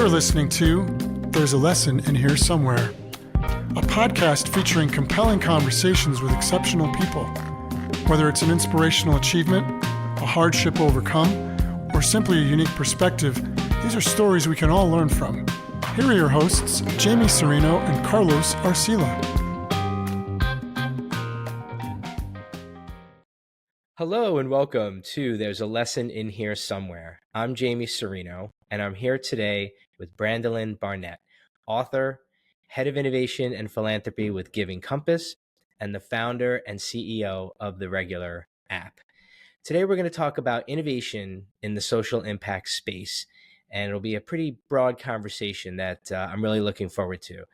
You're listening to There's a Lesson in Here Somewhere, a podcast featuring compelling conversations with exceptional people. Whether it's an inspirational achievement, a hardship overcome, or simply a unique perspective, these are stories we can all learn from. Here are your hosts, Jamie Serino and Carlos Arcila. Hello and welcome to There's a Lesson in Here Somewhere. I'm Jamie Serino, and I'm here today with Brandolon Barnett, author, head of innovation and philanthropy with Giving Compass, and the founder and CEO of the Regular app. Today we're going to talk about innovation in the social impact space, and it'll be a pretty broad conversation that I'm really looking forward to.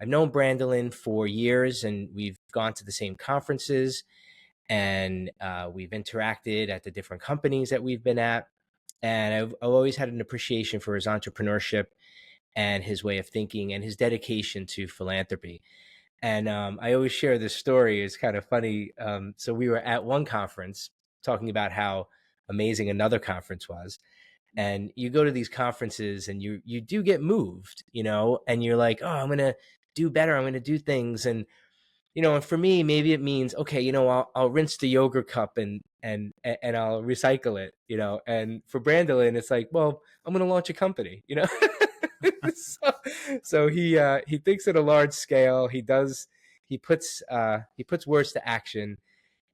I've known Brandolon for years, and we've gone to the same conferences, and we've interacted at the different companies that we've been at. And I've always had an appreciation for his entrepreneurship and his way of thinking and his dedication to philanthropy. And I always share this story. It's kind of funny. So we were at one conference talking about how amazing another conference was. And you go to these conferences and you do get moved, and you're like, oh, I'm going to do better. I'm going to do things. And and for me, maybe it means, okay, I'll rinse the yogurt cup and I'll recycle it, and for Brandolon, it's like, well, I'm going to launch a company, so he thinks at a large scale. He puts words to action,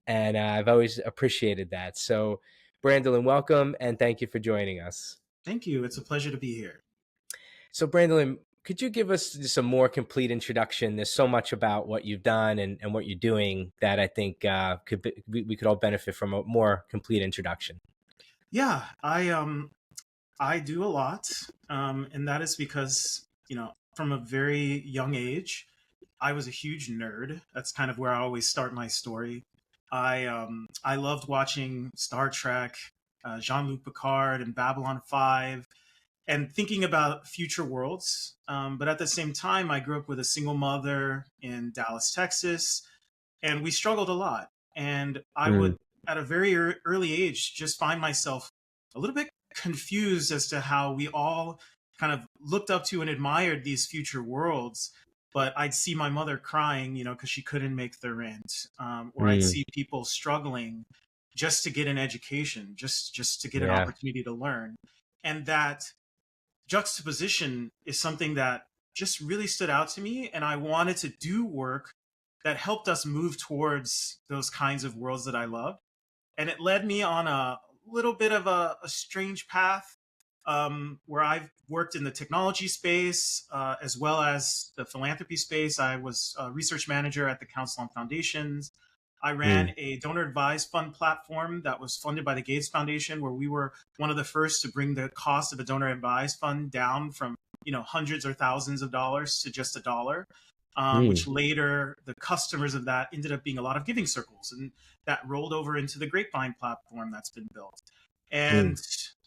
and I've always appreciated that. So Brandolon, welcome. And thank you for joining us. Thank you. It's a pleasure to be here. So Brandolon, could you give us just a more complete introduction? There's so much about what you've done and what you're doing that I think we could all benefit from a more complete introduction. Yeah, I do a lot, and that is because from a very young age, I was a huge nerd. That's kind of where I always start my story. I loved watching Star Trek, Jean-Luc Picard, and Babylon 5. And thinking about future worlds. But at the same time, I grew up with a single mother in Dallas, Texas, and we struggled a lot. And I would, at a very early age, just find myself a little bit confused as to how we all kind of looked up to and admired these future worlds. But I'd see my mother crying, because she couldn't make the rent. Or I'd see people struggling just to get an education, just to get an opportunity to learn. And that juxtaposition is something that just really stood out to me, and I wanted to do work that helped us move towards those kinds of worlds that I love. And it led me on a little bit of a strange path, where I've worked in the technology space, as well as the philanthropy space. I was a research manager at the Council on Foundations. I ran a donor-advised fund platform that was funded by the Gates Foundation, where we were one of the first to bring the cost of a donor-advised fund down from hundreds or thousands of dollars to just $1, which later the customers of that ended up being a lot of giving circles, and that rolled over into the Grapevine platform that's been built. And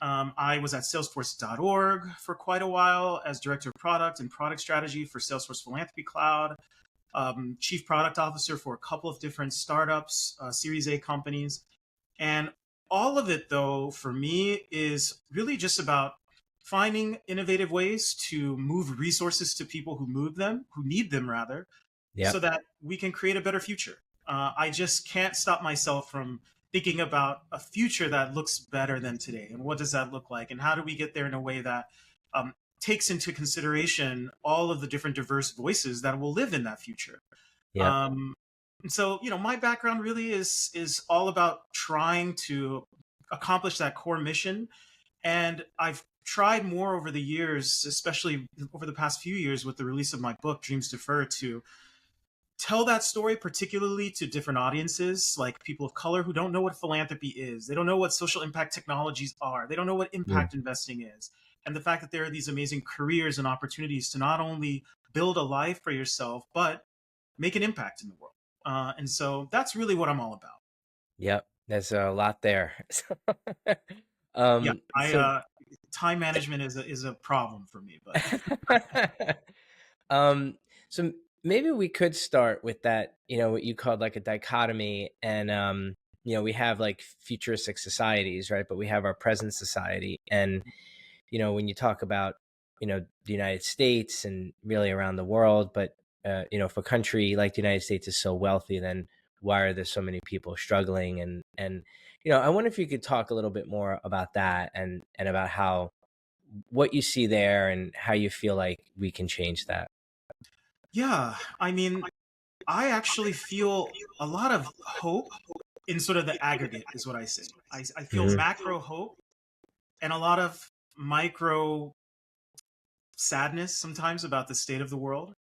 I was at Salesforce.org for quite a while as director of product and product strategy for Salesforce Philanthropy Cloud. Chief product officer for a couple of different startups, Series A companies. And all of it, though, for me, is really just about finding innovative ways to move resources to people who need them rather, so that we can create a better future. I just can't stop myself from thinking about a future that looks better than today. And what does that look like? And how do we get there in a way that takes into consideration all of the different diverse voices that will live in that future. And so, my background really is all about trying to accomplish that core mission. And I've tried more over the years, especially over the past few years with the release of my book, Dreams Deferred, to tell that story, particularly to different audiences, like people of color who don't know what philanthropy is. They don't know what social impact technologies are. They don't know what impact investing is. And the fact that there are these amazing careers and opportunities to not only build a life for yourself, but make an impact in the world. And so that's really what I'm all about. Yep. There's a lot there. Time management is a problem for me. But so maybe we could start with that, what you called like a dichotomy. And, we have like futuristic societies, right? But we have our present society. And when you talk about, the United States and really around the world. But if a country like the United States is so wealthy, then why are there so many people struggling? And I wonder if you could talk a little bit more about that, and about how what you see there and how you feel like we can change that. Yeah, I mean, I actually feel a lot of hope in sort of the aggregate, is what I say. I feel Hmm. macro hope and a lot of micro sadness sometimes about the state of the world.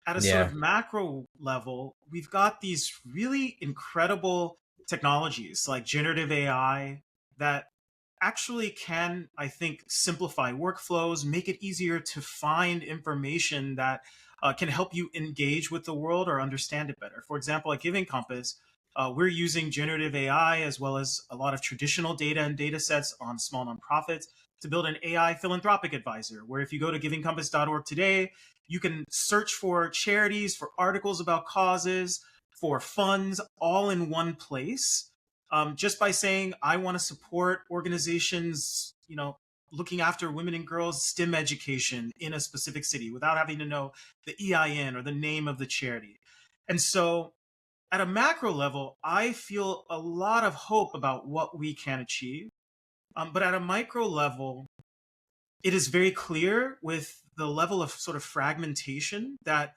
At a sort Yeah. of macro level, we've got these really incredible technologies like generative AI that actually can, I think, simplify workflows, make it easier to find information that can help you engage with the world or understand it better. For example, at Giving Compass, we're using generative AI as well as a lot of traditional data and data sets on small nonprofits to build an AI philanthropic advisor, where if you go to givingcompass.org today, you can search for charities, for articles about causes, for funds, all in one place. Just by saying, I want to support organizations, looking after women and girls STEM education in a specific city without having to know the EIN or the name of the charity. And so at a macro level, I feel a lot of hope about what we can achieve. But at a micro level, it is very clear with the level of sort of fragmentation that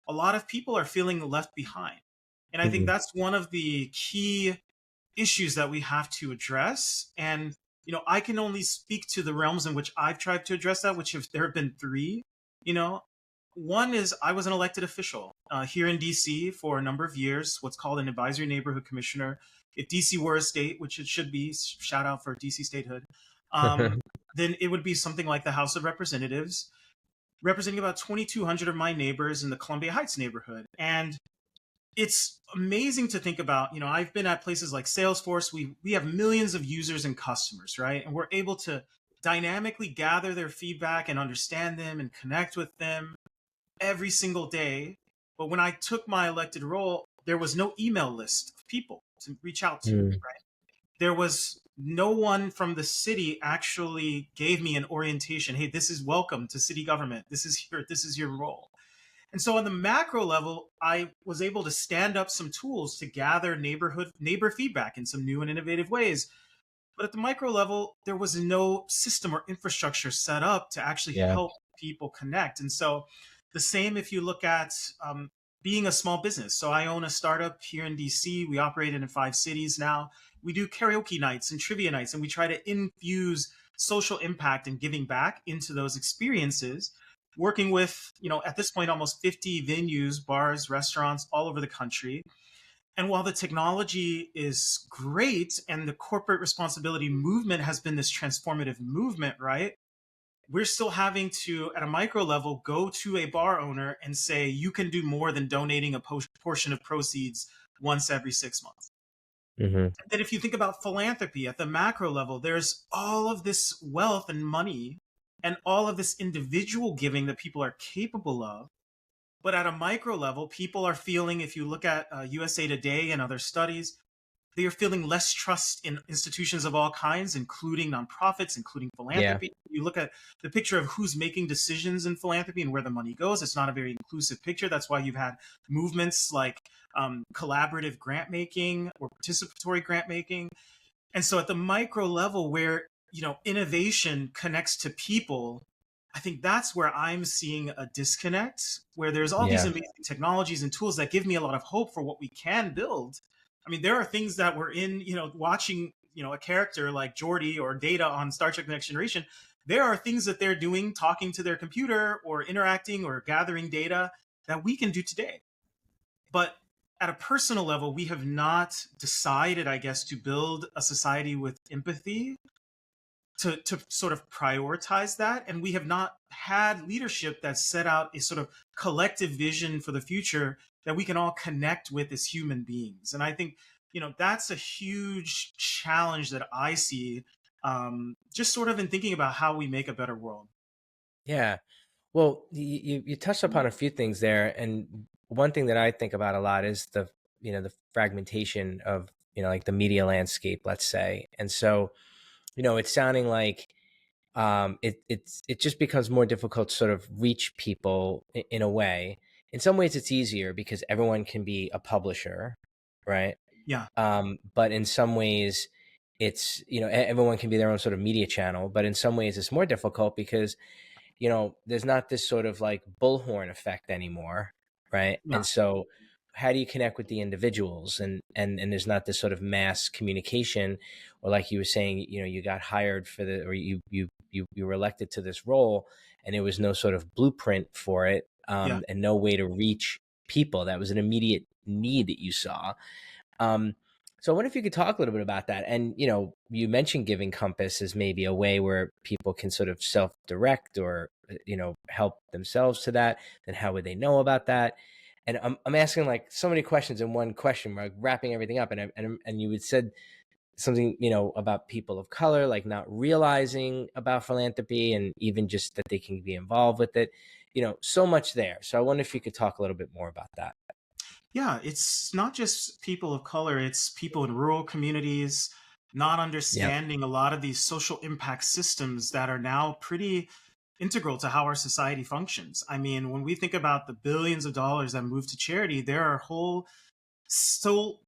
a lot of people are feeling left behind. And I think Hmm. that's one of the key issues that we have to address. And, I can only speak to the realms in which I've tried to address that, which there have been three. You know, One is I was an elected official here in DC for a number of years, what's called an advisory neighborhood commissioner. If DC were a state, which it should be, shout out for DC statehood, then it would be something like the House of Representatives, representing about 2,200 of my neighbors in the Columbia Heights neighborhood. And it's amazing to think about. I've been at places like Salesforce. We have millions of users and customers, right? And we're able to dynamically gather their feedback and understand them and connect with them every single day. But when I took my elected role, there was no email list of people to reach out to. Mm. There was no one from the city actually gave me an orientation. Hey, this is welcome to city government. This is your role. And so on the macro level, I was able to stand up some tools to gather neighbor feedback in some new and innovative ways. But at the micro level, there was no system or infrastructure set up to actually Yeah. help people connect. And so the same if you look at being a small business. So I own a startup here in DC. We operate in 5 cities now. We do karaoke nights and trivia nights, and we try to infuse social impact and giving back into those experiences, working with, at this point, almost 50 venues, bars, restaurants all over the country. And while the technology is great and the corporate responsibility movement has been this transformative movement, right? We're still having to, at a micro level, go to a bar owner and say, you can do more than donating a portion of proceeds once every 6 months. Hmm. And then if you think about philanthropy at the macro level, there's all of this wealth and money and all of this individual giving that people are capable of. But at a micro level, people are feeling, if you look at USA Today and other studies, they are feeling less trust in institutions of all kinds, including nonprofits, including Yeah. philanthropy. You look at the picture of who's making decisions in philanthropy and where the money goes. It's not a very inclusive picture. That's why you've had movements like collaborative grant making or participatory grant making. And so at the micro level where, innovation connects to people, I think that's where I'm seeing a disconnect, where there's all these Yeah. amazing technologies and tools that give me a lot of hope for what we can build. I mean, there are things that we're in, watching, a character like Geordi or Data on Star Trek: The Next Generation. There are things that they're doing, talking to their computer or interacting or gathering data that we can do today. But at a personal level, we have not decided, I guess, to build a society with empathy to sort of prioritize that. And we have not had leadership that set out a sort of collective vision for the future that we can all connect with as human beings. And I think, that's a huge challenge that I see, just sort of in thinking about how we make a better world. Yeah. Well, you touched upon a few things there, and one thing that I think about a lot is the fragmentation of like the media landscape, let's say. And so it's sounding like it just becomes more difficult to sort of reach people in a way. In some ways, it's easier because everyone can be a publisher, right? Yeah, But in some ways, it's everyone can be their own sort of media channel. But in some ways, it's more difficult because there's not this sort of like bullhorn effect anymore, right? yeah, And so how do you connect with the individuals, and there's not this sort of mass communication, or like you were saying, you got hired for the, or you were elected to this role, and there was no sort of blueprint for it, yeah. and no way to reach people. That was an immediate need that you saw. um, so I wonder if you could talk a little bit about that. And, you mentioned Giving Compass as maybe a way where people can sort of self-direct, or, help themselves to that. Then how would they know about that? And I'm asking like so many questions in one question, like wrapping everything up. And you had said something, about people of color, like not realizing about philanthropy, and even just that they can be involved with it, so much there. So I wonder if you could talk a little bit more about that. Yeah, it's not just people of color, it's people in rural communities not Yep. understanding a lot of these social impact systems that are now pretty integral to how our society functions. I mean, when we think about the billions of dollars that move to charity, there are whole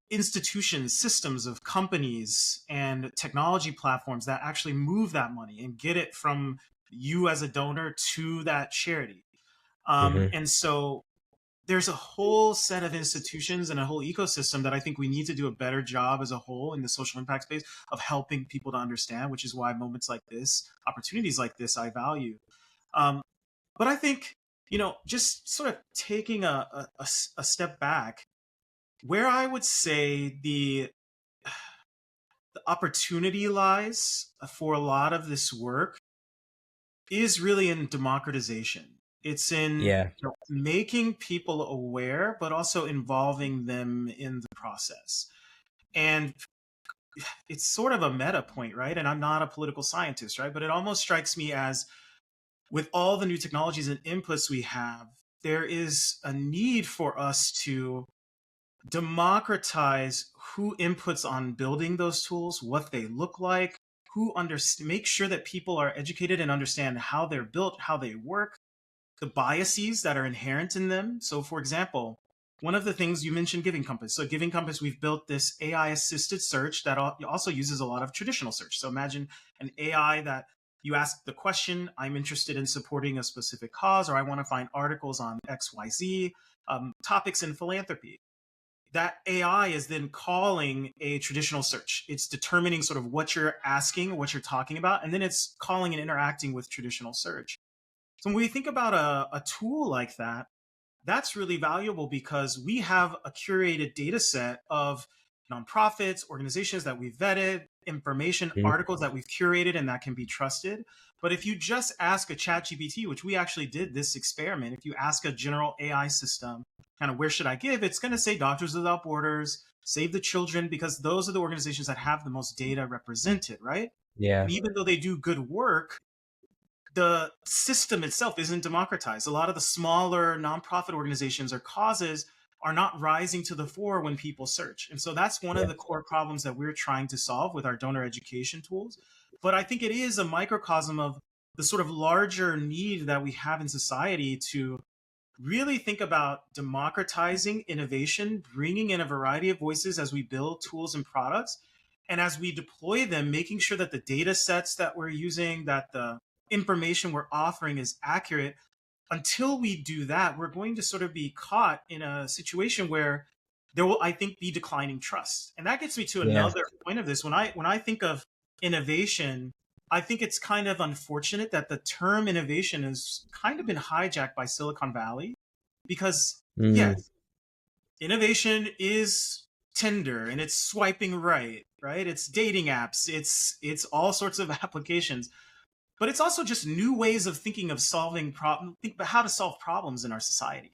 institutions, systems of companies and technology platforms that actually move that money and get it from you as a donor to that charity. Hmm. And so there's a whole set of institutions and a whole ecosystem that I think we need to do a better job as a whole in the social impact space of helping people to understand, which is why moments like this, opportunities like this, I value. Um, but I think, just sort of taking a step back, where I would say the opportunity lies for a lot of this work is really in democratization. It's in Yeah. making people aware, but also involving them in the process. And it's sort of a meta point, right? And I'm not a political scientist, right? But it almost strikes me as with all the new technologies and inputs we have, there is a need for us to democratize who inputs on building those tools, what they look like, make sure that people are educated and understand how they're built, how they work, the biases that are inherent in them. So, for example, one of the things you mentioned, Giving Compass. So, Giving Compass, we've built this AI assisted search that also uses a lot of traditional search. So, imagine an AI that you ask the question, I'm interested in supporting a specific cause, or I want to find articles on XYZ topics in philanthropy. That AI is then calling a traditional search. It's determining sort of what you're asking, what you're talking about, and then it's calling and interacting with traditional search. So when we think about a tool like that, that's really valuable because we have a curated data set of nonprofits, organizations that we've vetted, information, Mhm. articles that we've curated and that can be trusted. But if you just ask a chat GPT, which we actually did this experiment, if you ask a general AI system, kind of where should I give, it's going to say Doctors Without Borders, Save the Children, because those are the organizations that have the most data represented, right? Yeah. And even though they do good work, the system itself isn't democratized. A lot of the smaller nonprofit organizations or causes are not rising to the fore when people search. And so that's one of Yeah. the core problems that we're trying to solve with our donor education tools. But I think it is a microcosm of the sort of larger need that we have in society to really think about democratizing innovation, bringing in a variety of voices as we build tools and products. And as we deploy them, making sure that the data sets that we're using, that the information we're offering is accurate. Until we do that, we're going to sort of be caught in a situation where there will, I think, be declining trust. And that gets me to Yeah. another point of this. When I think of innovation, I think it's kind of unfortunate that the term innovation has kind of been hijacked by Silicon Valley because, Mm. yes, innovation is Tinder and it's swiping right? It's dating apps, it's all sorts of applications, but it's also just new ways of thinking of solving problems, think about how to solve problems in our society.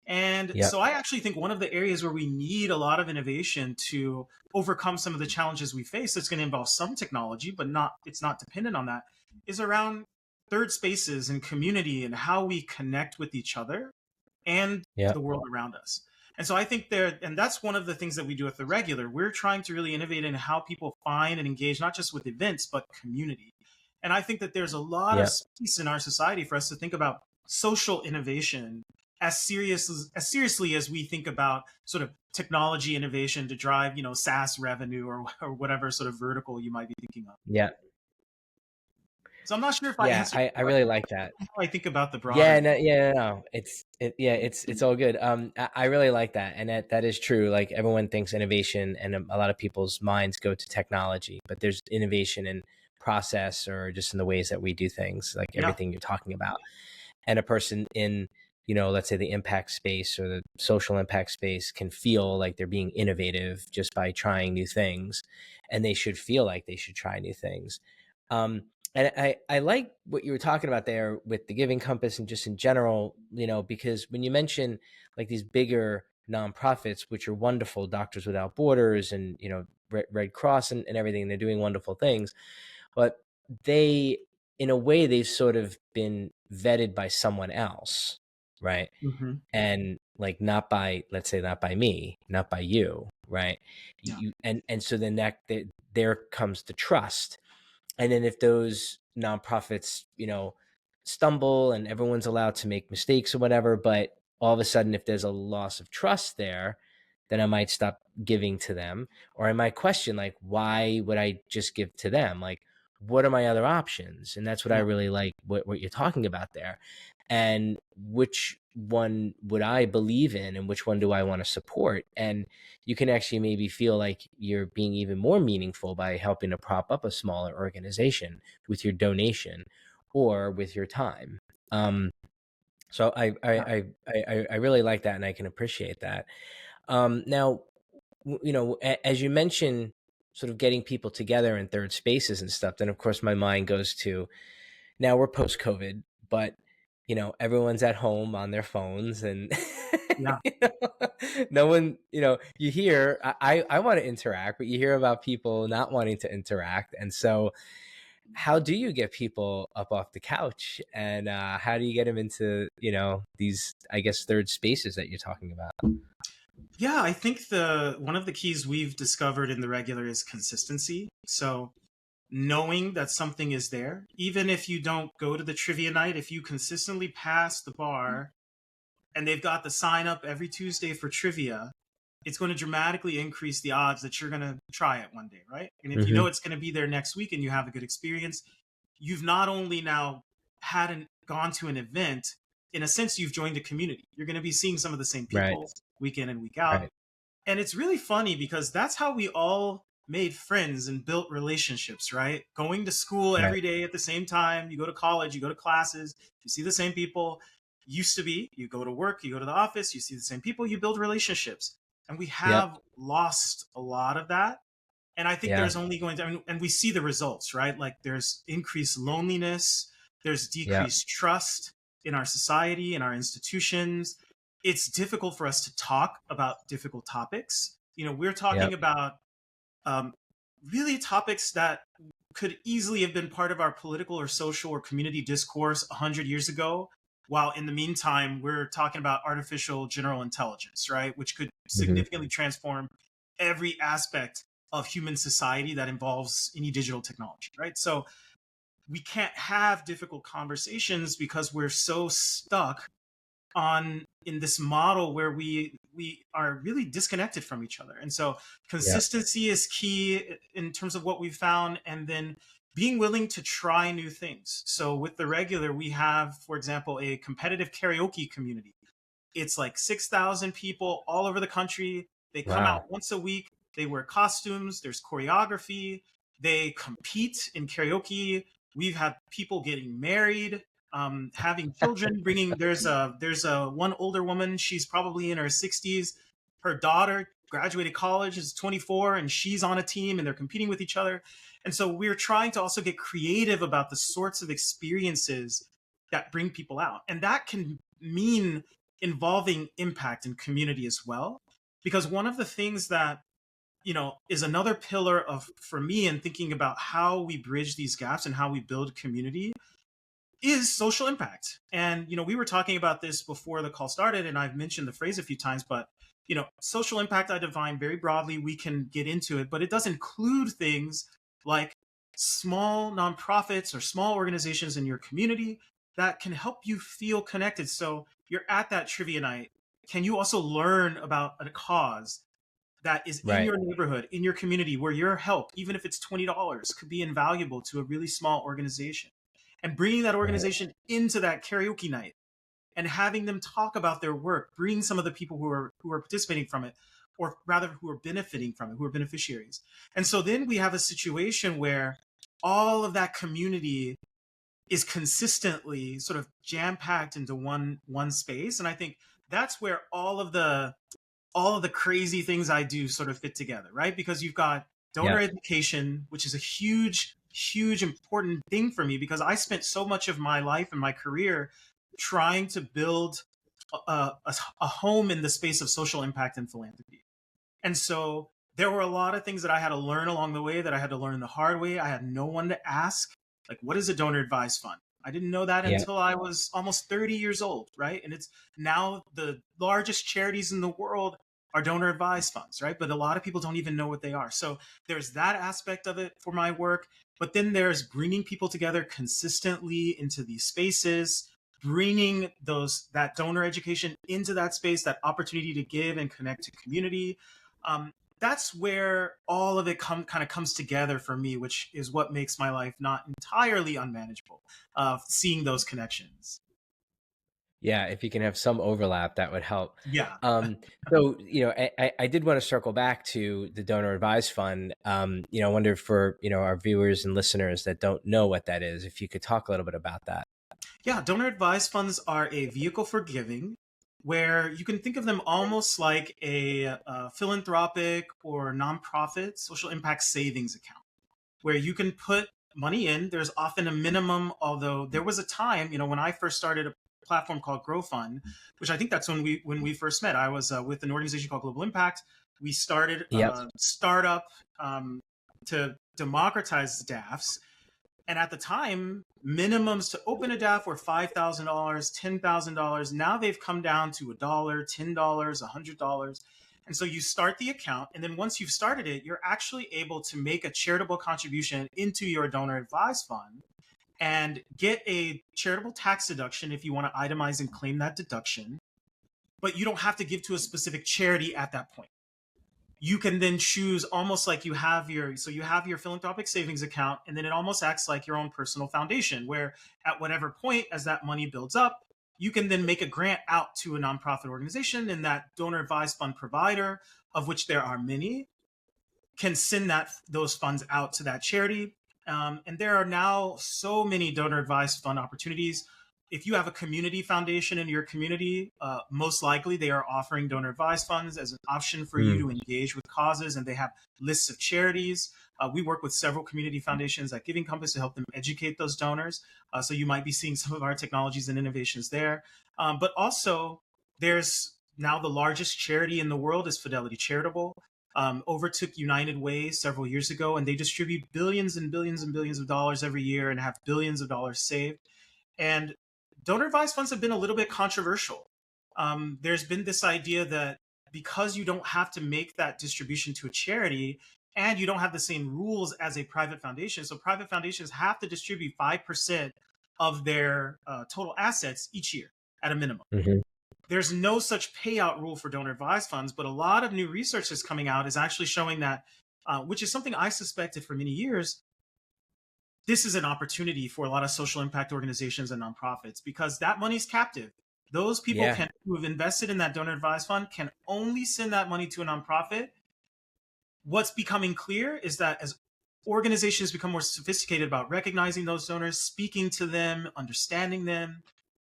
And Yep. so I actually think one of the areas where we need a lot of innovation to overcome some of the challenges we face, that's going to involve some technology, but it's not dependent on that, is around third spaces and community and how we connect with each other and the Yep. world around us. And so I think and that's one of the things that we do at the Regular. We're trying to really innovate in how people find and engage, not just with events, but community. And I think that there's a lot of Yeah. space in our society for us to think about social innovation as seriously as we think about sort of technology innovation to drive, SaaS revenue or whatever sort of vertical you might be thinking of. Yeah. So I'm not sure if I Yeah. answered I your really question. like that. How I think about the broader. Yeah, no, yeah, no. It's all good. I really like that, and that is true. Like everyone thinks innovation, and a lot of people's minds go to technology, but there's innovation in process or just in the ways that we do things, like Yeah. everything you're talking about. And a person in, let's say the impact space or the social impact space can feel like they're being innovative just by trying new things, and they should feel like they should try new things. Um, and I like what you were talking about there with the Giving Compass and just in general, because when you mention like these bigger nonprofits, which are wonderful, Doctors Without Borders and, Red Cross and everything, they're doing wonderful things, but they, in a way, they've sort of been vetted by someone else, right? Hmm. And like not by, let's say, not by me, not by you, right? Yeah. And so then there comes the trust. And then if those nonprofits, stumble and everyone's allowed to make mistakes or whatever, but all of a sudden, if there's a loss of trust there, then I might stop giving to them, or I might question, like, why would I just give to them? Like, what are my other options? And that's what I Yeah. really like what you're talking about there. And which one would I believe in and which one do I want to support? And you can actually maybe feel like you're being even more meaningful by helping to prop up a smaller organization with your donation or with your time. So Yeah. I really like that, and I can appreciate that. Now, as you mentioned, sort of getting people together in third spaces and stuff, then of course my mind goes to, now we're post COVID, but everyone's at home on their phones, and Yeah. no one, you hear, I want to interact, but you hear about people not wanting to interact. And so how do you get people up off the couch, and how do you get them into, these, I guess, third spaces that you're talking about? Yeah, I think the one of the keys we've discovered in the regular is consistency. So knowing that something is there, even if you don't go to the trivia night, if you consistently pass the bar and they've got the sign up every Tuesday for trivia, it's going to dramatically increase the odds that you're going to try it one day, right? And if you Hmm. know it's going to be there next week and you have a good experience, you've not only now gone to an event, in a sense, you've joined a community. You're going to be seeing some of the same Right. people week in and week out. Right. And it's really funny because that's how we all made friends and built relationships, right? Going to school Right. every day at the same time, you go to college, you go to classes, you see the same people. Used to be, you go to work, you go to the office, you see the same people, you build relationships. And we Yep. have lost a lot of that. And I think Yeah. there's only going to, and we see the results, right? Like there's increased loneliness, there's Yeah. decreased trust in our society, in our institutions. It's difficult for us to talk about difficult topics. We're talking Yep. about um, really topics that could easily have been part of our political or social or community discourse 100 years ago. While in the meantime, we're talking about artificial general intelligence, right? Which could Hmm. significantly transform every aspect of human society that involves any digital technology, right? So we can't have difficult conversations because we're so stuck in this model where we are really disconnected from each other. And so Yeah. consistency is key in terms of what we found, and then being willing to try new things. So with the regular, we have, for example, a competitive karaoke community. It's like 6,000 people all over the country. They come out Wow. once a week. They wear costumes. There's choreography. They compete in karaoke. We've had people getting married, having children. There's a one older woman. She's probably in her 60s. Her daughter graduated college, is 24, and she's on a team, and they're competing with each other. And so we're trying to also get creative about the sorts of experiences that bring people out, and that can mean involving impact and community as well. Because one of the things that is another pillar of for me in thinking about how we bridge these gaps and how we build community is social impact. And we were talking about this before the call started, and I've mentioned the phrase a few times, but social impact I define very broadly. We can get into it, but it does include things like small nonprofits or small organizations in your community that can help you feel connected. So you're at that trivia night. Can you also learn about a cause that is in Right. your neighborhood, in your community, where your help, even if it's $20, could be invaluable to a really small organization? And bringing that Right. organization into that karaoke night and having them talk about their work, bring some of the people who are participating from it, or rather who are benefiting from it, who are beneficiaries. And so then we have a situation where all of that community is consistently sort of jam packed into one space. And I think that's where all of the crazy things I do sort of fit together, right? Because you've got donor Yeah. education, which is a huge, huge important thing for me because I spent so much of my life and my career trying to build a home in the space of social impact and philanthropy. And so there were a lot of things that I had to learn along the way that I had to learn the hard way. I had no one to ask, like, what is a donor advised fund? I didn't know that Yeah. until I was almost 30 years old, right? And it's now the largest charities in the world are donor advised funds, right? But a lot of people don't even know what they are. So there's that aspect of it for my work. But then there's bringing people together consistently into these spaces, bringing that donor education into that space, that opportunity to give and connect to community. That's where all of it kind of comes together for me, which is what makes my life not entirely unmanageable. Seeing those connections. Yeah, if you can have some overlap, that would help. Yeah. Um, so, I did want to circle back to the donor advised fund. I wonder for, our viewers and listeners that don't know what that is, if you could talk a little bit about that. Yeah, donor advised funds are a vehicle for giving where you can think of them almost like a philanthropic or nonprofit social impact savings account where you can put money in. There's often a minimum, although there was a time, when I first started a platform called Grow Fund, which I think that's when we first met. I was with an organization called Global Impact. We started Yep. a startup to democratize DAFs. And at the time, minimums to open a DAF were $5,000, $10,000. Now they've come down to $1, $10, $100. And so you start the account. And then once you've started it, you're actually able to make a charitable contribution into your donor advised fund and get a charitable tax deduction if you want to itemize and claim that deduction. But you don't have to give to a specific charity at that point. You can then choose almost like you have your philanthropic savings account, and then it almost acts like your own personal foundation where at whatever point as that money builds up, you can then make a grant out to a nonprofit organization, and that donor advised fund provider, of which there are many, can send those funds out to that charity. And there are now so many donor advised fund opportunities. If you have a community foundation in your community, most likely they are offering donor advised funds as an option for you to engage with causes, and they have lists of charities. We work with several community foundations at Giving Compass to help them educate those donors. So you might be seeing some of our technologies and innovations there. But also, there's now the largest charity in the world is Fidelity Charitable. Overtook United Way several years ago, and they distribute billions and billions and billions of dollars every year and have billions of dollars saved. And donor advised funds have been a little bit controversial. There's been this idea that because you don't have to make that distribution to a charity and you don't have the same rules as a private foundation, so private foundations have to distribute 5% of their total assets each year at a minimum. Mm-hmm. There's no such payout rule for donor advised funds, but a lot of new research that's coming out is actually showing that, which is something I suspected for many years, this is an opportunity for a lot of social impact organizations and nonprofits because that money's captive. Those people who have invested in that donor advised fund can only send that money to a nonprofit. What's becoming clear is that as organizations become more sophisticated about recognizing those donors, speaking to them, understanding them,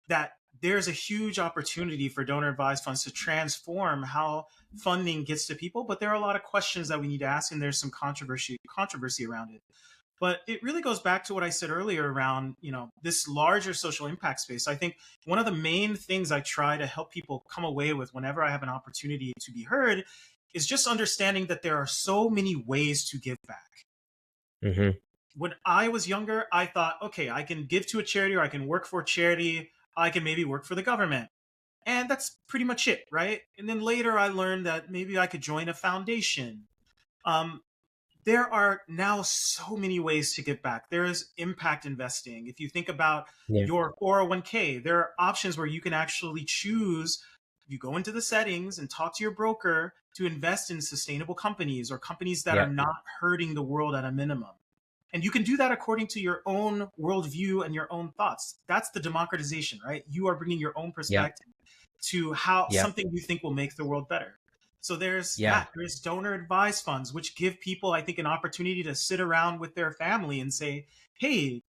that there's a huge opportunity for donor advised funds to transform how funding gets to people. But there are a lot of questions that we need to ask, and there's some controversy around it. But it really goes back to what I said earlier around, this larger social impact space. I think one of the main things I try to help people come away with whenever I have an opportunity to be heard is just understanding that there are so many ways to give back. Mm-hmm. When I was younger, I thought, okay, I can give to a charity or I can work for a charity. I can maybe work for the government. And that's pretty much it, right? And then later I learned that maybe I could join a foundation. there are now so many ways to give back. There is impact investing. If you think about Yeah. your 401k, there are options where you can actually choose. You go into the settings and talk to your broker to invest in sustainable companies or companies that are Yep. not hurting the world at a minimum. And you can do that according to your own worldview and your own thoughts. That's the democratization, right? You are bringing your own Yep. perspective to how Yep. something you think will make the world better. So there's Yeah. that. There's donor advised funds, which give people, I think, an opportunity to sit around with their family and say, hey,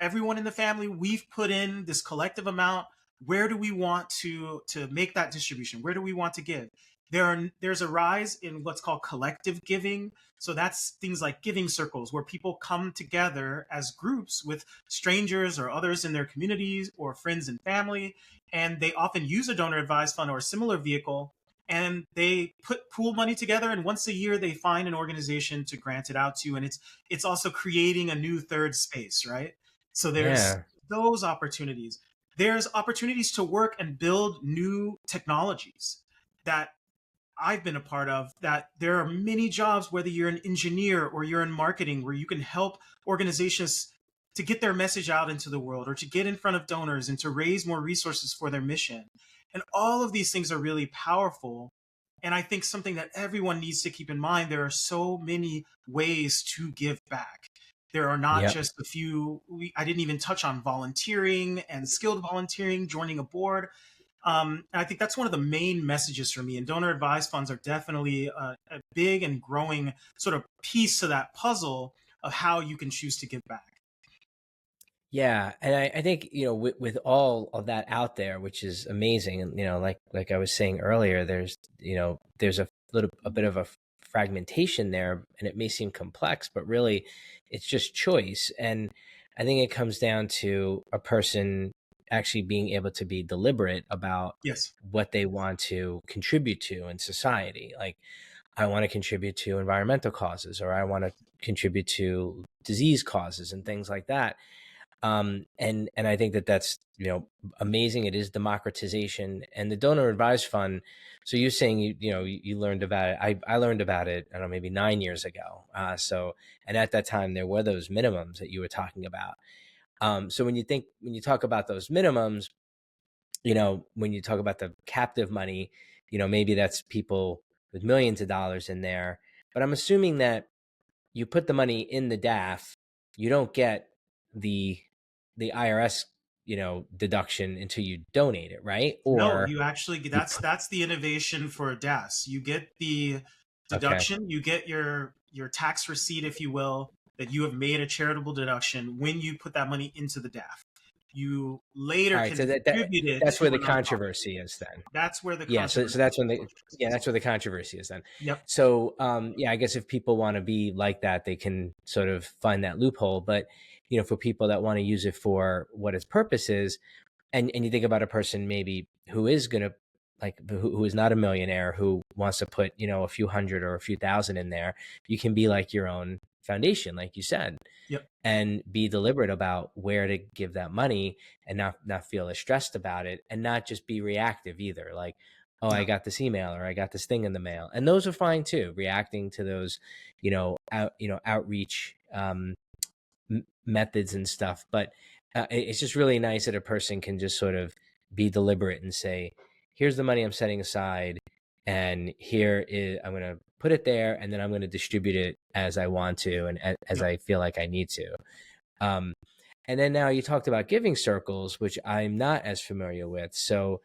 everyone in the family, we've put in this collective amount. Where do we want to make that distribution? Where do we want to give? There's a rise in what's called collective giving. So that's things like giving circles where people come together as groups with strangers or others in their communities or friends and family. And they often use a donor advised fund or a similar vehicle. And they pool money together, and once a year they find an organization to grant it out to. And it's also creating a new third space, right? So there's Yeah. those opportunities. There's opportunities to work and build new technologies that I've been a part of. That there are many jobs, whether you're an engineer or you're in marketing, where you can help organizations to get their message out into the world or to get in front of donors and to raise more resources for their mission. And all of these things are really powerful. And I think something that everyone needs to keep in mind, there are so many ways to give back. There are not Yep. just a few. I didn't even touch on volunteering and skilled volunteering, joining a board. And I think that's one of the main messages for me. And donor advised funds are definitely a big and growing sort of piece to that puzzle of how you can choose to give back. Yeah, and I think with all of that out there, which is amazing, and like I was saying earlier, there's a bit of a fragmentation there, and it may seem complex, but really, it's just choice. And I think it comes down to a person actually being able to be deliberate about Yes. what they want to contribute to in society. Like, I want to contribute to environmental causes, or I want to contribute to disease causes and things like that. And I think that that's amazing. It is democratization, and the donor advised fund. So you're saying you learned about it. I learned about it, I don't know, maybe 9 years ago. And at that time there were those minimums that you were talking about. So when you talk about those minimums, when you talk about the captive money, maybe that's people with millions of dollars in there. But I'm assuming that you put the money in the DAF, you don't get the IRS, deduction until you donate it, right? No, Or you actually, you that's the innovation for DAS. You get the okay. deduction, you get your tax receipt, if you will, that you have made a charitable deduction when you put that money into the DAF. You later All right, can so distribute it that's where to the a nonprofit. controversy is then. That's where the Yeah, so controversy that's when comes. that's where the controversy is then. Yep. So yeah, I guess if people want to be like that, they can sort of find that loophole. But for people that want to use it for what its purpose is, and you think about a person maybe who is gonna who is not a millionaire, who wants to put a few hundred or a few thousand in there, you can be like your own foundation, like you said, Yep. and be deliberate about where to give that money, and not feel as stressed about it, and not just be reactive either, like, oh, I Yeah. got this email or I got this thing in the mail. And those are fine too, reacting to those outreach methods and stuff. But it's just really nice that a person can just sort of be deliberate and say, here's the money I'm setting aside, and here is, I'm going to put it there, and then I'm going to distribute it as I want to, and as Yep. I feel like I need to. um, and then now you talked about giving circles, which I'm not as familiar with. So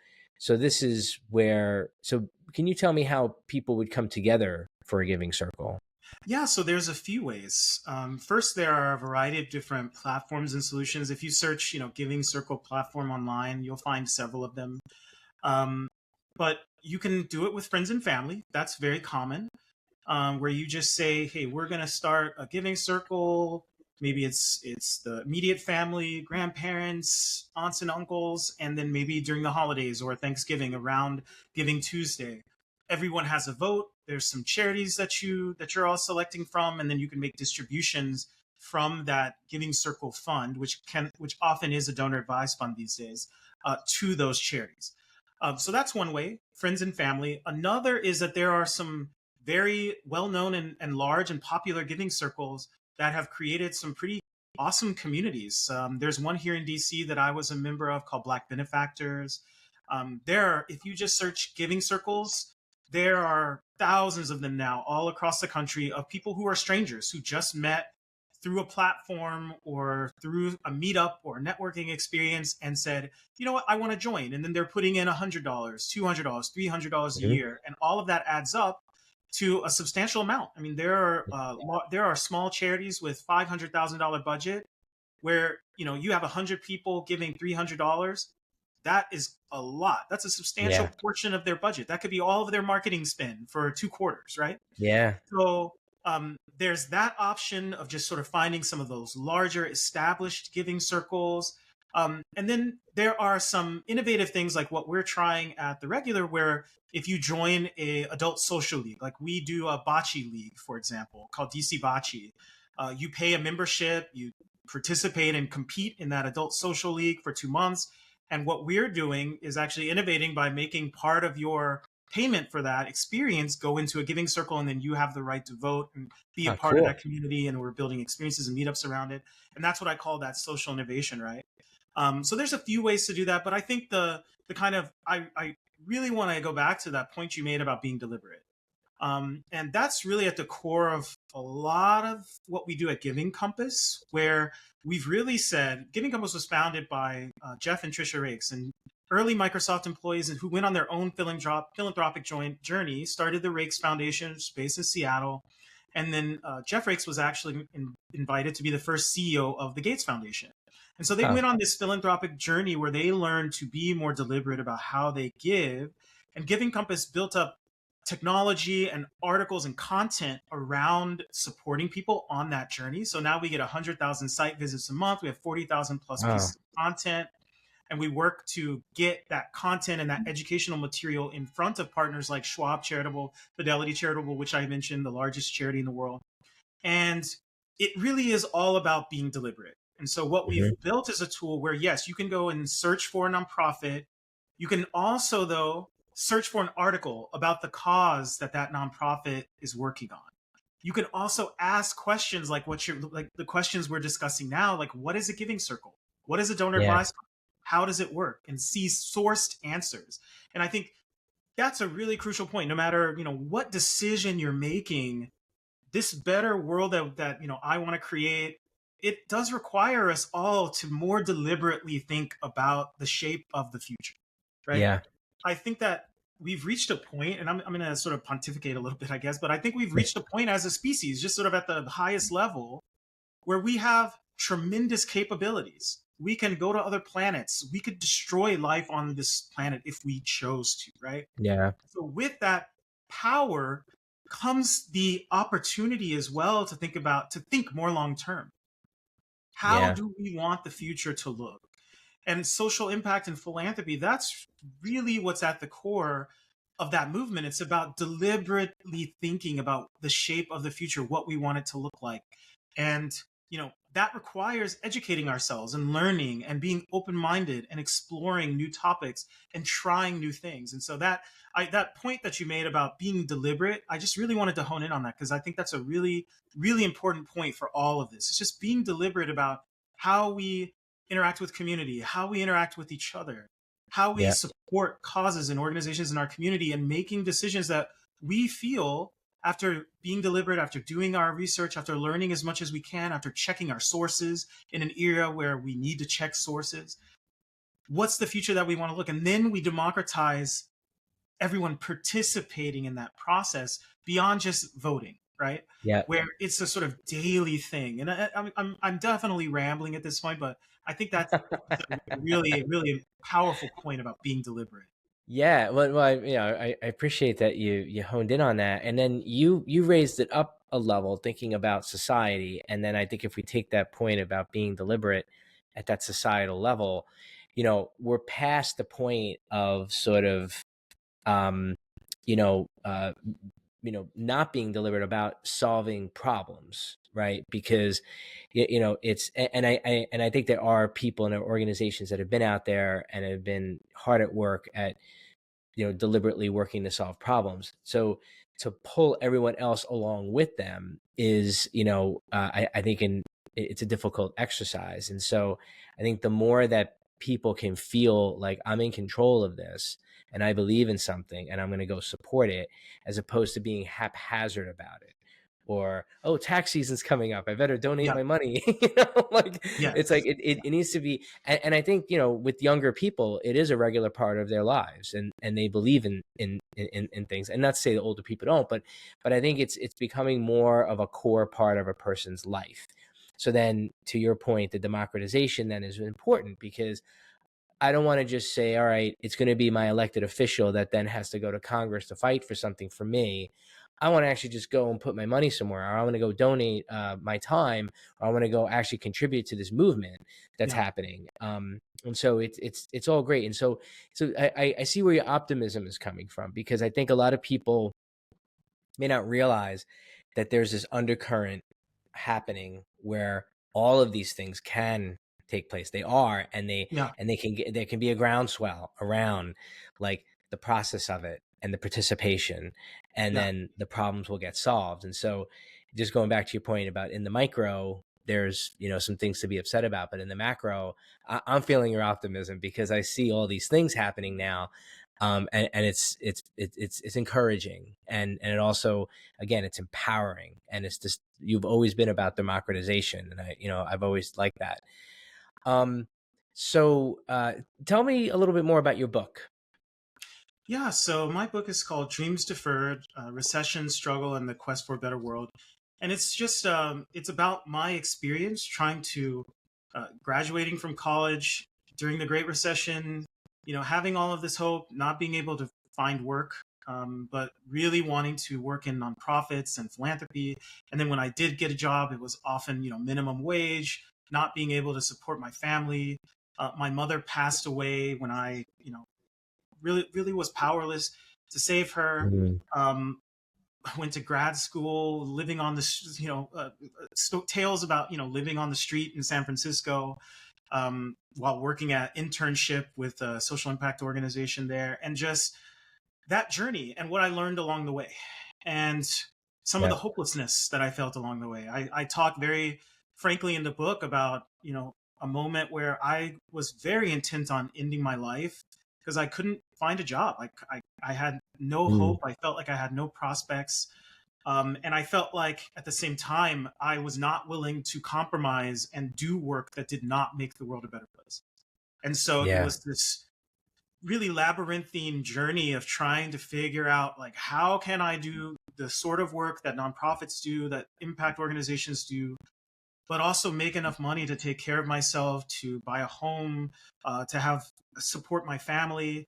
this is where, so can you tell me how people would come together for a giving circle? Yeah, so there's a few ways. First, there are a variety of different platforms and solutions. If you search, Giving Circle platform online, you'll find several of them. Um, but you can do it with friends and family. That's very common. Where you just say, "Hey, we're going to start a giving circle." Maybe it's the immediate family, grandparents, aunts and uncles, and then maybe during the holidays or Thanksgiving around Giving Tuesday, everyone has a vote. There's some charities that you're all selecting from, and then you can make distributions from that giving circle fund, which often is a donor advised fund these days, to those charities. So that's one way, friends and family. Another is that there are some very well known and large and popular giving circles that have created some pretty awesome communities. There's one here in DC that I was a member of called Black Benefactors. If you just search giving circles, there are thousands of them now all across the country of people who are strangers who just met through a platform or through a meetup or networking experience and said, you know what, I want to join. And then they're putting in $100, $200, $300 a Mhm. year. And all of that adds up to a substantial amount. I mean, there are small charities with $500,000 budget where, you have 100 people giving $300. That is a lot. That's a substantial Yeah. portion of their budget. That could be all of their marketing spend for 2 quarters, right? Yeah. So there's that option of just sort of finding some of those larger established giving circles. And then there are some innovative things like what we're trying at the Regular, where if you join a adult social league, like we do a bocce league, for example, called DC Bocce, you pay a membership, you participate and compete in that adult social league for 2 months. And what we're doing is actually innovating by making part of your payment for that experience go into a giving circle, and then you have the right to vote and be a Oh, part of cool. that community, and we're building experiences and meetups around it. And that's what I call that social innovation, right? So there's a few ways to do that, but I think the kind of I really want to go back to that point you made about being deliberate. And that's really at the core of a lot of what we do at Giving Compass, where we've really said Giving Compass was founded by Jeff and Trisha Rakes, and early Microsoft employees who went on their own philanthropic journey, started the Rakes Foundation, based in Seattle. And then Jeff Rakes was actually invited to be the first CEO of the Gates Foundation. And so they Oh, went on this philanthropic journey where they learned to be more deliberate about how they give. And Giving Compass built up technology and articles and content around supporting people on that journey. So now we get 100,000 site visits a month. We have 40,000 plus wow. pieces of content. And we work to get that content and that educational material in front of partners like Schwab Charitable, Fidelity Charitable, which I mentioned, the largest charity in the world. And it really is all about being deliberate. And so what we've Mhm. built is a tool where, yes, you can go and search for a nonprofit. You can also, though, search for an article about the cause that that nonprofit is working on. You can also ask questions like like the questions we're discussing now, like what is a giving circle? What is a donor Yeah. advised? How does it work? And see sourced answers. And I think that's a really crucial point. No matter, what decision you're making, this better world that I want to create, it does require us all to more deliberately think about the shape of the future, right? Yeah. I think that we've reached a point, and I'm going to sort of pontificate a little bit, I guess, but I think we've reached a point as a species, just sort of at the highest level, where we have tremendous capabilities. We can go to other planets. We could destroy life on this planet if we chose to, right? Yeah. So with that power comes the opportunity as well to think more long term. How Yeah. do we want the future to look? And social impact and philanthropy, that's really what's at the core of that movement. It's about deliberately thinking about the shape of the future, what we want it to look like. And, that requires educating ourselves and learning and being open-minded and exploring new topics and trying new things. And so that point that you made about being deliberate, I just really wanted to hone in on that, because I think that's a really, really important point for all of this. It's just being deliberate about how we interact with community, how we interact with each other, how we Yeah. support causes and organizations in our community, and making decisions that we feel, after being deliberate, after doing our research, after learning as much as we can, after checking our sources in an era where we need to check sources, what's the future that we want to look? And then we democratize everyone participating in that process beyond just voting, right? Yeah. Where it's a sort of daily thing. And I'm definitely rambling at this point, but I think that's a really, really powerful point about being deliberate. Yeah, I appreciate that you honed in on that, and then you raised it up a level, thinking about society, and then I think if we take that point about being deliberate at that societal level, we're past the point of sort of um, you know, uh, not being deliberate about solving problems, right? Because it's and I think there are people in our organizations that have been out there and have been hard at work at deliberately working to solve problems. So to pull everyone else along with them is, I think it's a difficult exercise. And so I think the more that people can feel like I'm in control of this and I believe in something and I'm going to go support it, as opposed to being haphazard about it, or, oh, tax season's coming up, I better donate Yeah. my money. Like, it's like Yes. it needs to be. And I think, with younger people, it is a regular part of their lives, and they believe in things. And not to say that older people don't, but I think it's becoming more of a core part of a person's life. So then, to your point, the democratization then is important, because I don't want to just say, all right, it's going to be my elected official that then has to go to Congress to fight for something for me. I want to actually just go and put my money somewhere, or I want to go donate my time, or I want to go actually contribute to this movement that's Yeah. happening. And so it's all great. And so I see where your optimism is coming from, because I think a lot of people may not realize that there's this undercurrent happening where all of these things can take place. They are, and Yeah. there can be a groundswell around, like, the process of it and the participation, and Yeah. then the problems will get solved. And so, just going back to your point about in the micro, there's, some things to be upset about, but in the macro, I'm feeling your optimism, because I see all these things happening now. And it's encouraging, and it also, again, it's empowering, and it's just, you've always been about democratization, and I've always liked that. So tell me a little bit more about your book. Yeah, so my book is called Dreams Deferred, Recession, Struggle, and the Quest for a Better World. And it's just, it's about my experience trying to, graduating from college during the Great Recession, having all of this hope, not being able to find work, but really wanting to work in nonprofits and philanthropy. And then when I did get a job, it was often, minimum wage, not being able to support my family. My mother passed away when really was powerless to save her. Mm. I went to grad school, living on the, tales about, living on the street in San Francisco, while working at internship with a social impact organization there, and just that journey and what I learned along the way, and some of Yeah. the hopelessness that I felt along the way. I talk very frankly in the book about, a moment where I was very intent on ending my life because I couldn't find a job. I had no Mm. hope. I felt like I had no prospects. And I felt like at the same time, I was not willing to compromise and do work that did not make the world a better place. And so it Yeah. was this really labyrinthine journey of trying to figure out, like, how can I do the sort of work that nonprofits do, that impact organizations do, but also make enough money to take care of myself, to buy a home, to have support my family,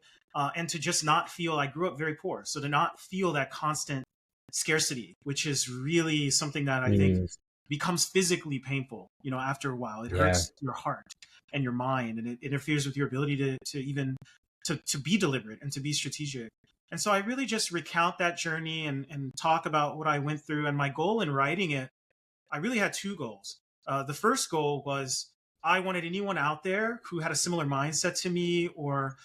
and to just not feel, I grew up very poor, so to not feel that constant scarcity, which is really something that I think Mm. becomes physically painful. After a while, it Yeah. hurts your heart and your mind, and it interferes with your ability to even to be deliberate and to be strategic. And so I really just recount that journey and talk about what I went through. And my goal in writing it, I really had two goals. The first goal was I wanted anyone out there who had a similar mindset to me, or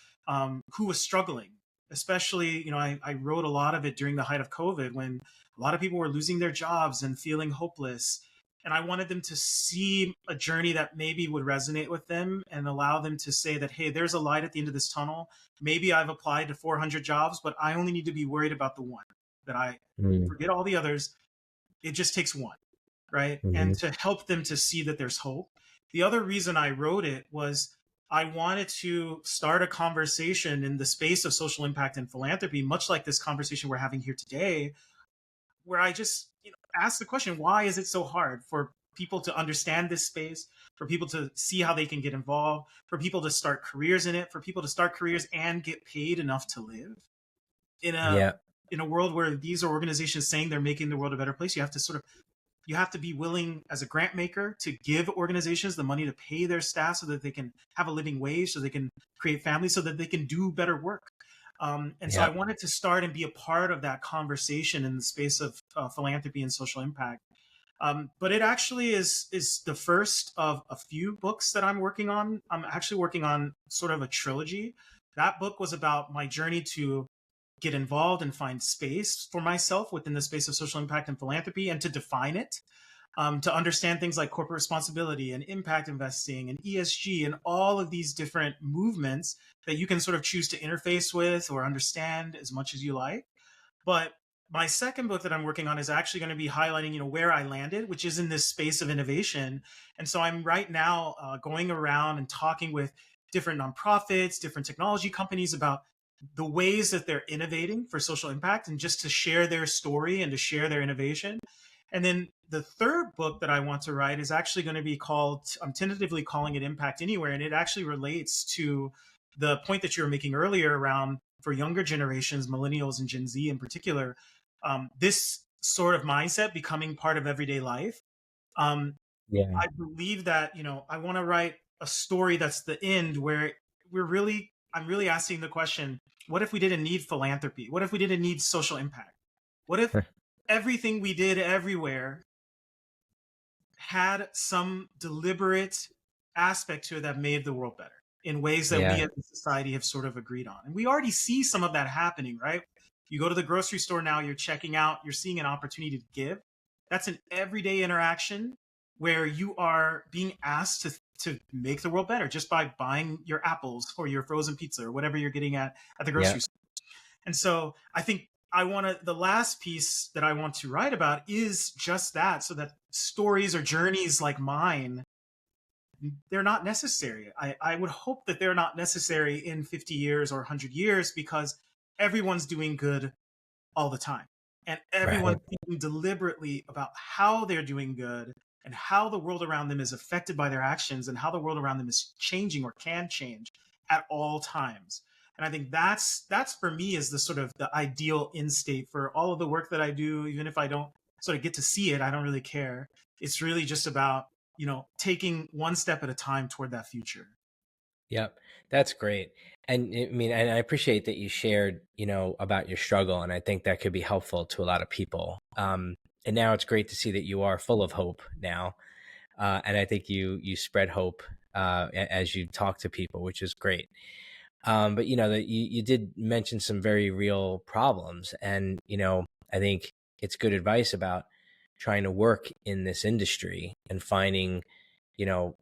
who was struggling. Especially, I wrote a lot of it during the height of COVID, when a lot of people were losing their jobs and feeling hopeless. And I wanted them to see a journey that maybe would resonate with them and allow them to say that, hey, there's a light at the end of this tunnel. Maybe I've applied to 400 jobs, but I only need to be worried about the one, that I Mm. forget all the others. It just takes one, right? And Mm-hmm. to help them to see that there's hope. The other reason I wrote it was I wanted to start a conversation in the space of social impact and philanthropy, much like this conversation we're having here today, where I just ask the question, why is it so hard for people to understand this space, for people to see how they can get involved, for people to start careers in it, for people to start careers and get paid enough to live in a Yeah. in a world where these are organizations saying they're making the world a better place. You have to be willing as a grant maker to give organizations the money to pay their staff so that they can have a living wage, so they can create families, so that they can do better work. And so I Yeah. wanted to start and be a part of that conversation in the space of philanthropy and social impact. But it actually is the first of a few books that I'm working on. I'm actually working on sort of a trilogy. That book was about my journey to get involved and find space for myself within the space of social impact and philanthropy, and to define it, to understand things like corporate responsibility and impact investing and ESG and all of these different movements that you can sort of choose to interface with or understand as much as you like. But my second book that I'm working on is actually going to be highlighting, where I landed, which is in this space of innovation. And so I'm right now going around and talking with different nonprofits, different technology companies about the ways that they're innovating for social impact, and just to share their story and to share their innovation. And then the third book that I want to write is actually going to be called, I'm tentatively calling it Impact Anywhere. And it actually relates to the point that you were making earlier around, for younger generations, millennials and Gen Z in particular, this sort of mindset becoming part of everyday life. Yeah. I believe that, I want to write a story that's the end, where I'm really asking the question, what if we didn't need philanthropy? What if we didn't need social impact? What if everything we did everywhere had some deliberate aspect to it that made the world better in ways that we Yeah. as a society have sort of agreed on? And we already see some of that happening, right? You go to the grocery store now, you're checking out, you're seeing an opportunity to give. That's an everyday interaction where you are being asked to make the world better just by buying your apples or your frozen pizza or whatever you're getting at the Yeah. grocery store. And so I think the last piece that I want to write about is just that, so that stories or journeys like mine, they're not necessary. I would hope that they're not necessary in 50 years or 100 years, because everyone's doing good all the time. And Right. everyone's thinking deliberately about how they're doing good and how the world around them is affected by their actions and how the world around them is changing or can change at all times. And I think that's for me is the sort of the ideal end state for all of the work that I do. Even if I don't sort of get to see it, I don't really care. It's really just about, taking one step at a time toward that future. Yep. That's great. And I mean, and I appreciate that you shared, about your struggle. And I think that could be helpful to a lot of people. And now it's great to see that you are full of hope now. And I think you spread hope as you talk to people, which is great. But that you did mention some very real problems, and I think it's good advice about trying to work in this industry and finding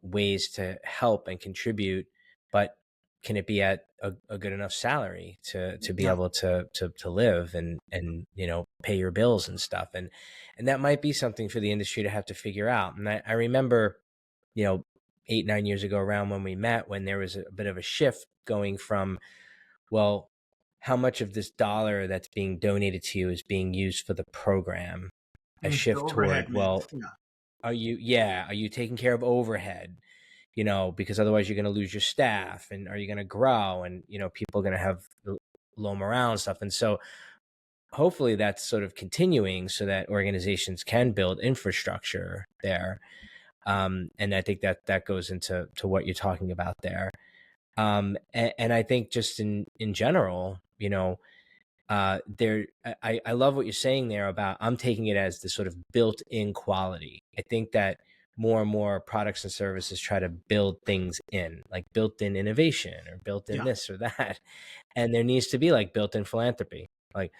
ways to help and contribute, but can it be at a good enough salary to be Yeah, able to live and pay your bills and stuff, and that might be something for the industry to have to figure out. And I remember 8-9 years ago, around when we met, when there was a bit of a shift going from, well, how much of this dollar that's being donated to you is being used for the program, a the shift overhead, toward, man. well, Yeah, are you taking care of overhead, because otherwise you're going to lose your staff, and are you going to grow, and people are going to have low morale and stuff. And so hopefully that's sort of continuing so that organizations can build infrastructure there. And I think that goes into what you're talking about there. And I think just in general, there, I love what you're saying there about, I'm taking it as the sort of built-in quality. I think that more and more products and services try to build things in, like built-in innovation or built-in yeah, this or that. And there needs to be like built-in philanthropy. Like,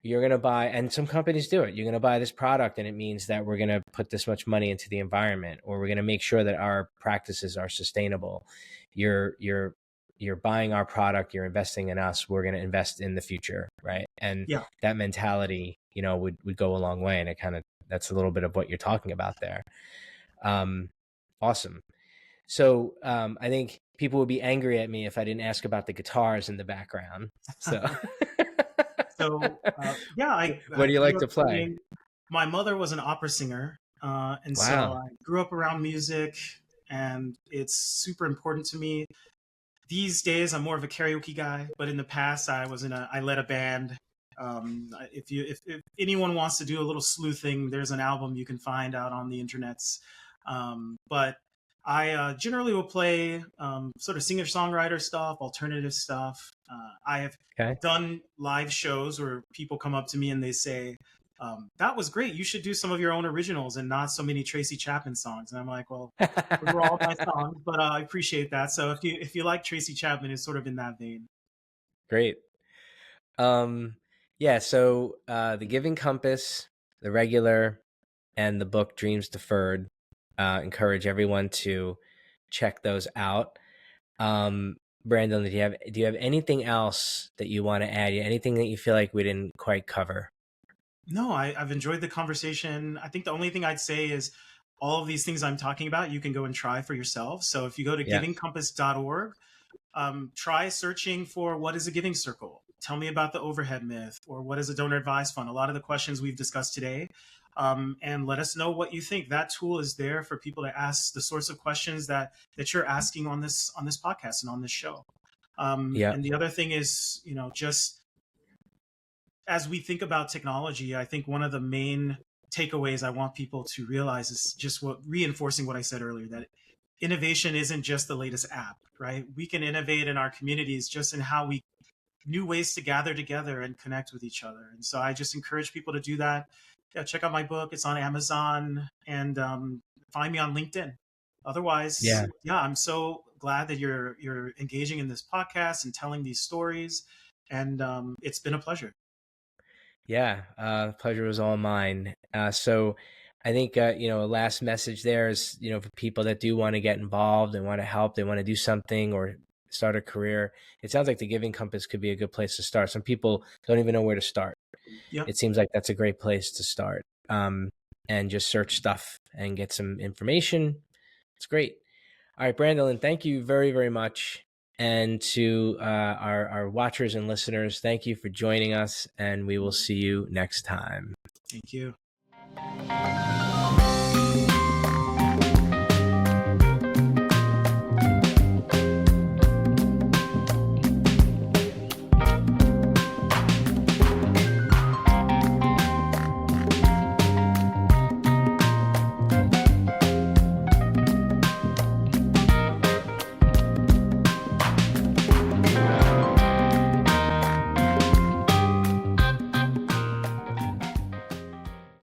you're going to buy, and some companies do it, you're going to buy this product and it means that we're going to put this much money into the environment, or we're going to make sure that our practices are sustainable. You're buying our product, you're investing in us, we're going to invest in the future, right? And yeah. that mentality would go a long way. And it kind of, that's a little bit of what you're talking about there. Awesome. So I think people would be angry at me if I didn't ask about the guitars in the background. So So yeah, what I do you grew like up to play? studying. My mother was an opera singer, and so Wow. I grew up around music, and it's super important to me. These days, I'm more of a karaoke guy, but in the past, I led a band. If anyone wants to do a little sleuthing, there's an album you can find out on the internets. But I generally will play sort of singer-songwriter stuff, alternative stuff. I have Okay. done live shows where people come up to me and they say, "That was great. You should do some of your own originals and not so many Tracy Chapman songs." And I'm like, "Well, those are all my songs, but I appreciate that." So if you like Tracy Chapman, it's sort of in that vein. Great. Yeah, so the Giving Compass, the regular, and the book Dreams Deferred. Encourage everyone to check those out. Brandon, do you have anything else that you want to add? Anything that you feel like we didn't quite cover? No, I've enjoyed the conversation. I think the only thing I'd say is all of these things I'm talking about, you can go and try for yourself. So if you go to Yeah. givingcompass.org, try searching for what is a giving circle. Tell me about the overhead myth, or what is a donor advised fund. A lot of the questions we've discussed today, and let us know what you think. That tool is there for people to ask the sorts of questions that you're asking on this podcast and on this show. Yeah. And the other thing is, just as we think about technology, I think one of the main takeaways I want people to realize is just reinforcing what I said earlier, that innovation isn't just the latest app, right? We can innovate in our communities just in how we new ways to gather together and connect with each other. And so I just encourage people to do that. Yeah, check out my book. It's on Amazon, and find me on LinkedIn. Otherwise, yeah, I'm so glad that you're engaging in this podcast and telling these stories. And it's been a pleasure. Yeah, pleasure was all mine. So I think, a last message there is, for people that do want to get involved and want to help, they want to do something or start a career. It sounds like the Giving Compass could be a good place to start. Some people don't even know where to start. Yep. It seems like that's a great place to start. And just search stuff and get some information. It's great. All right, Brandolin, thank you very, very much. And to our watchers and listeners, thank you for joining us, and we will see you next time. Thank you.